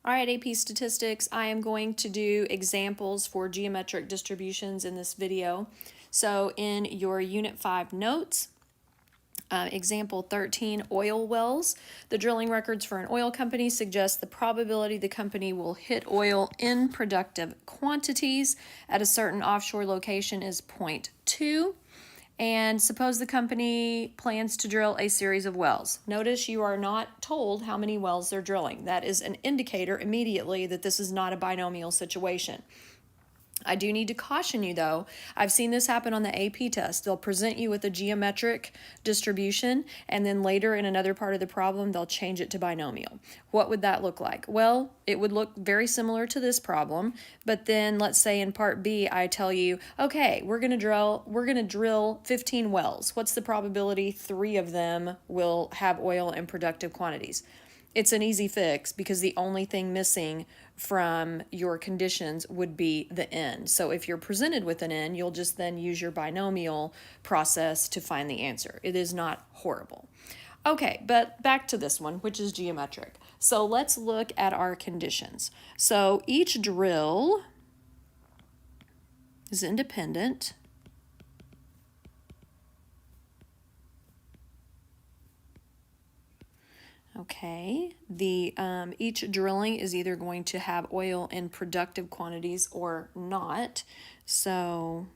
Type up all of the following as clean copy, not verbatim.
All right, AP Statistics, I am going to do examples for geometric distributions in this video. So in your Unit 5 notes, example 13, oil wells. The drilling records for an oil company suggest the probability the company will hit oil in productive quantities at a certain offshore location is 0.2. And suppose the company plans to drill a series of wells. Notice you are not told how many wells they're drilling. That is an indicator immediately that this is not a binomial situation. I do need to caution you though, I've seen this happen on the AP test. They'll present you with a geometric distribution and then later in another part of the problem they'll change it to binomial. What would that look like? Well, it would look very similar to this problem, but then let's say in part B I tell you, okay, we're going to drill 15 wells. What's the probability 3 of them will have oil in productive quantities? It's an easy fix because the only thing missing from your conditions would be the n. So if you're presented with an n, you'll just then use your binomial process to find the answer. It is not horrible. Okay, but back to this one, which is geometric. So let's look at our conditions. So each drill is independent. Okay, each drilling is either going to have oil in productive quantities or not. So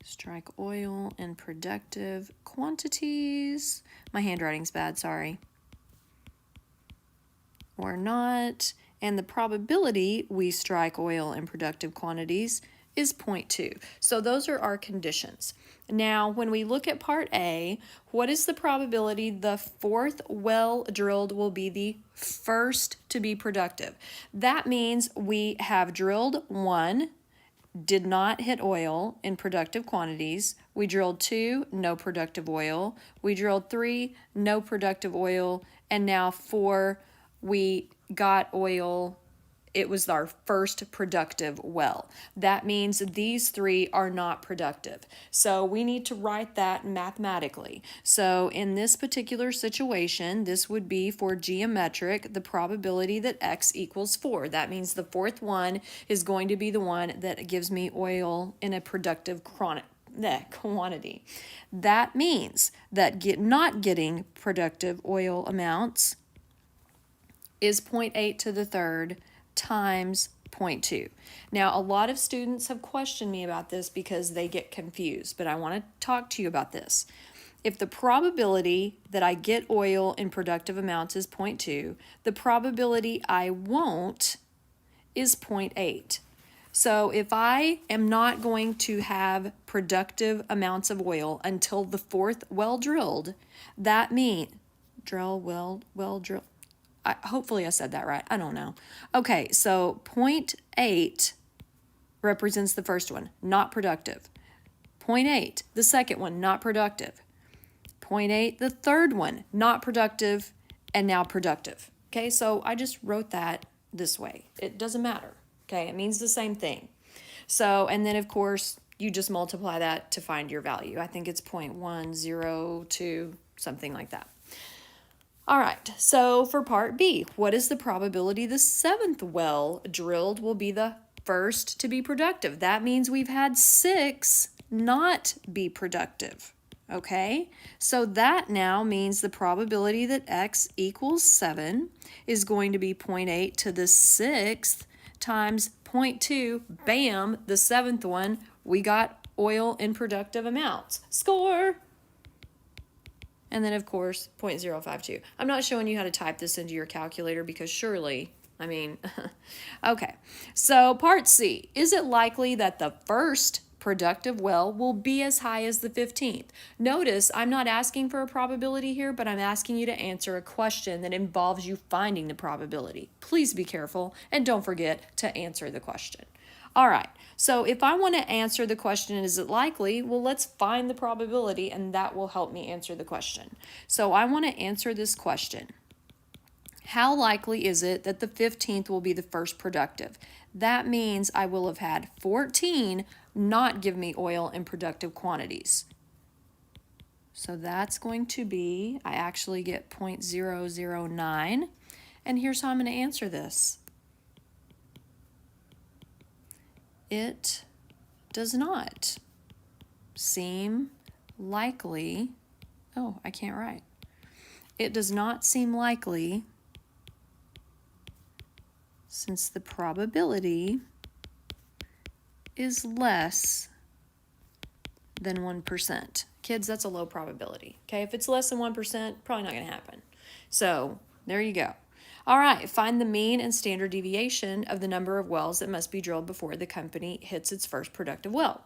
strike oil in productive quantities. My handwriting's bad, sorry. Or not. And the probability we strike oil in productive quantities is 0.2. So those are our conditions. Now, when we look at part A, what is the probability the fourth well drilled will be the first to be productive? That means we have drilled 1, did not hit oil in productive quantities. We drilled 2, no productive oil. We drilled 3, no productive oil. And now 4, we got oil. It was our first productive well. That means these 3 are not productive. So we need to write that mathematically. So in this particular situation, this would be for geometric, the probability that x equals 4. That means the fourth one is going to be the one that gives me oil in a productive quantity. That means that not getting productive oil amounts is 0.8 to the third times 0.2. Now, a lot of students have questioned me about this because they get confused, but I want to talk to you about this. If the probability that I get oil in productive amounts is 0.2, the probability I won't is 0.8. So if I am not going to have productive amounts of oil until the fourth well drilled, that means drill. Hopefully I said that right. I don't know. Okay, so 0.8 represents the first one, not productive. 0.8, the second one, not productive. 0.8, the third one, not productive, and now productive. Okay, so I just wrote that this way. It doesn't matter. Okay, it means the same thing. So, and then of course, you just multiply that to find your value. I think it's 0.102, something like that. All right, so for part B, what is the probability the seventh well drilled will be the first to be productive? That means we've had 6 not be productive, okay? So that now means the probability that x equals 7 is going to be 0.8 to the 6th times 0.2, bam, the 7th one, we got oil in productive amounts. Score! And then, of course, 0.052. I'm not showing you how to type this into your calculator because surely, okay. So part C, is it likely that the first productive well will be as high as the 15th? Notice I'm not asking for a probability here, but I'm asking you to answer a question that involves you finding the probability. Please be careful and don't forget to answer the question. All right, so if I want to answer the question, is it likely? Well, let's find the probability, and that will help me answer the question. So I want to answer this question. How likely is it that the 15th will be the first productive? That means I will have had 14 not give me oil in productive quantities. So that's going to be, I actually get 0.009. And here's how I'm going to answer this. It does not seem likely, oh, I can't write. It does not seem likely, since the probability is less than 1%. Kids, that's a low probability. Okay, if it's less than 1%, probably not going to happen. So there you go. All right, find the mean and standard deviation of the number of wells that must be drilled before the company hits its first productive well.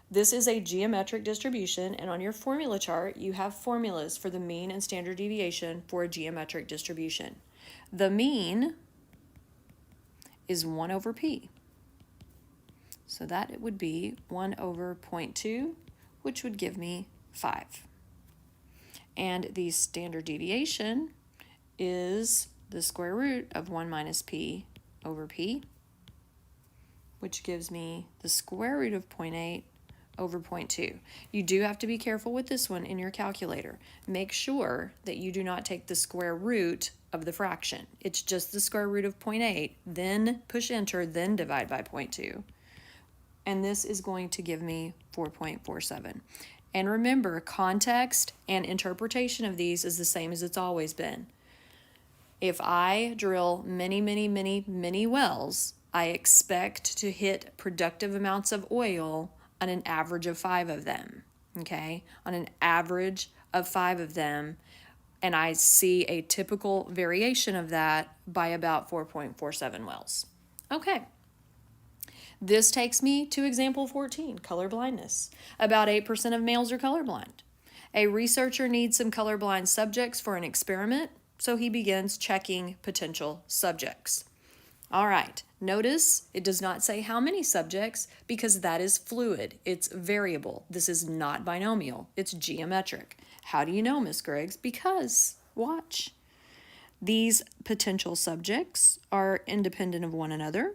This is a geometric distribution, and on your formula chart, you have formulas for the mean and standard deviation for a geometric distribution. The mean is 1 over p. So that it would be 1 over 0.2, which would give me 5. And the standard deviation is the square root of 1 minus p over p, which gives me the square root of 0.8 over 0.2. You do have to be careful with this one in your calculator. Make sure that you do not take the square root of the fraction. It's just the square root of 0.8, then push enter, then divide by 0.2. And this is going to give me 4.47. And remember, context and interpretation of these is the same as it's always been. If I drill many wells, I expect to hit productive amounts of oil on an average of 5 of them, okay? On an average of 5 of them, and I see a typical variation of that by about 4.47 wells. Okay. This takes me to example 14, color blindness. About 8% of males are colorblind. A researcher needs some colorblind subjects for an experiment, so he begins checking potential subjects. All right, notice it does not say how many subjects because that is fluid. It's variable. This is not binomial. It's geometric. How do you know, Miss Griggs? Because, watch. These potential subjects are independent of one another.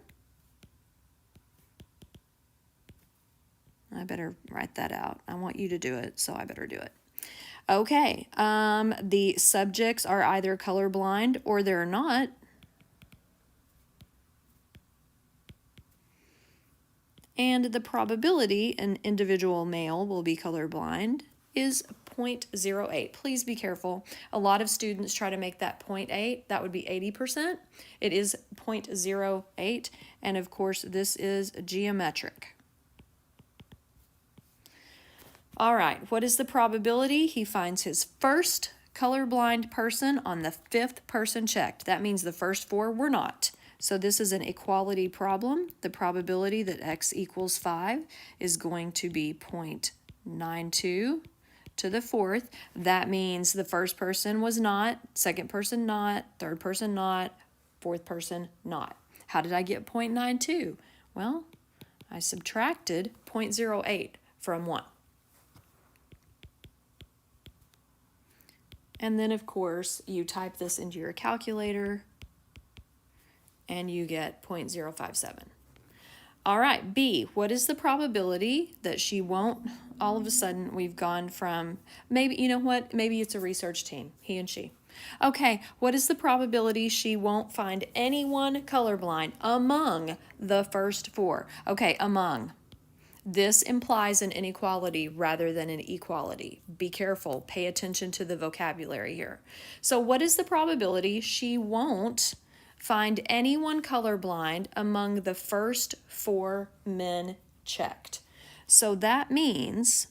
I better write that out. I want you to do it, so I better do it. Okay, the subjects are either colorblind or they're not. And the probability an individual male will be colorblind is 0.08. Please be careful. A lot of students try to make that 0.8. That would be 80%. It is 0.08. And of course, this is geometric. All right, what is the probability? He finds his first colorblind person on the 5th person checked. That means the first 4 were not. So this is an equality problem. The probability that x equals 5 is going to be 0.92 to the 4th. That means the first person was not, second person not, third person not, fourth person not. How did I get 0.92? Well, I subtracted 0.08 from 1. And then, of course, you type this into your calculator and you get 0.057. All right, B, what is the probability that she won't, all of a sudden we've gone from, maybe, you know what, maybe it's a research team, he and she. Okay, what is the probability she won't find anyone colorblind among the first 4? Okay, among. This implies an inequality rather than an equality. Be careful. Pay attention to the vocabulary here. So what is the probability she won't find anyone colorblind among the first 4 men checked? So that means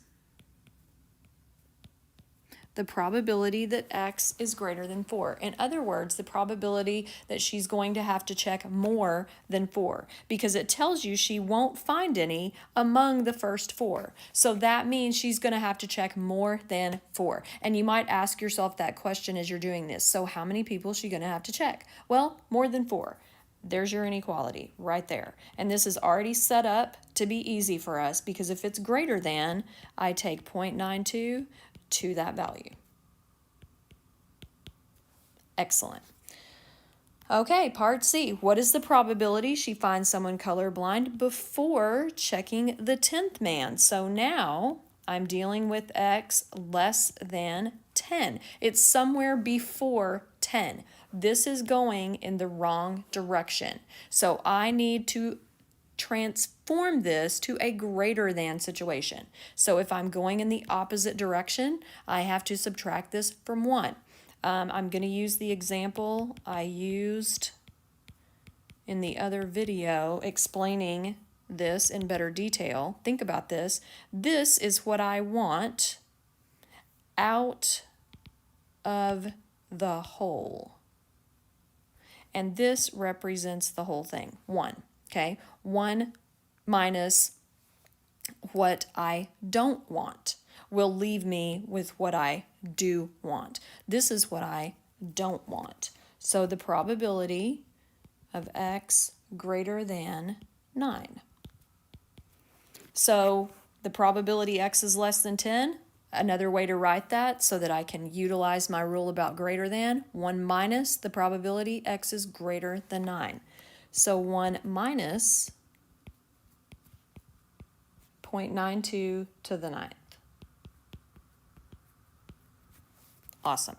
the probability that x is greater than 4. In other words, the probability that she's going to have to check more than 4, because it tells you she won't find any among the first 4. So that means she's going to have to check more than 4. And you might ask yourself that question as you're doing this. So how many people is she going to have to check? Well, more than 4. There's your inequality right there. And this is already set up to be easy for us, because if it's greater than, I take 0.92 to that value. Excellent. Okay, part C. What is the probability she finds someone colorblind before checking the 10th man? So now I'm dealing with x less than 10. It's somewhere before 10. This is going in the wrong direction. So I need to transform this to a greater than situation. So if I'm going in the opposite direction, I have to subtract this from 1. I'm going to use the example I used in the other video explaining this in better detail. Think about this. This is what I want out of the whole. And this represents the whole thing, 1. Okay, 1 minus what I don't want will leave me with what I do want. This is what I don't want. So the probability of x greater than 9. So the probability x is less than 10, another way to write that so that I can utilize my rule about greater than, 1 minus the probability x is greater than 9. So 1 minus 0.92 to the 9th. Awesome.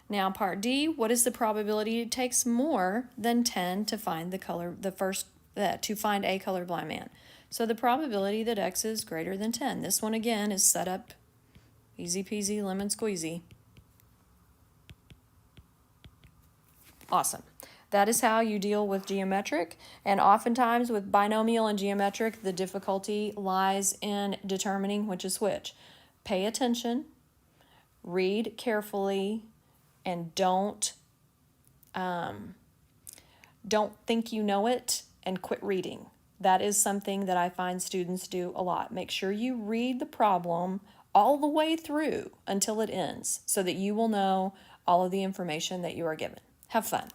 Now part D, what is the probability it takes more than 10 to find to find a colorblind man? So the probability that x is greater than 10. This one again is set up easy peasy lemon squeezy. Awesome. That is how you deal with geometric, and oftentimes with binomial and geometric, the difficulty lies in determining which is which. Pay attention, read carefully, and don't think you know it and quit reading. That is something that I find students do a lot. Make sure you read the problem all the way through until it ends so that you will know all of the information that you are given. Have fun.